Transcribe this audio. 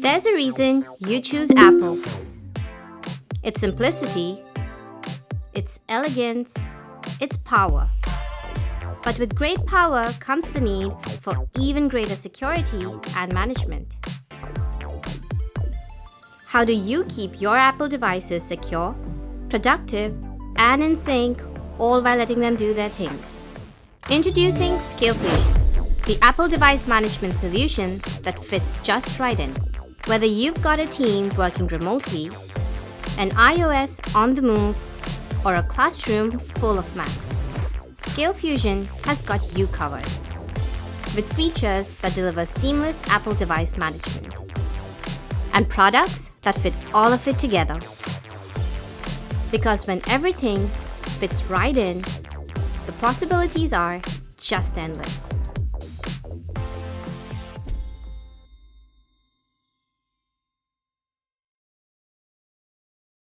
There's a reason you choose Apple. Its simplicity, its elegance, its power. But with great power comes the need for even greater security and management. How do you keep your Apple devices secure, productive, and in sync, all while letting them do their thing? Introducing Scalefusion, the Apple device management solution that fits just right in. Whether you've got a team working remotely, an iOS on the move, or a classroom full of Macs, Scalefusion has got you covered with features that deliver seamless Apple device management and products that fit all of it together. Because when everything fits right in, the possibilities are just endless.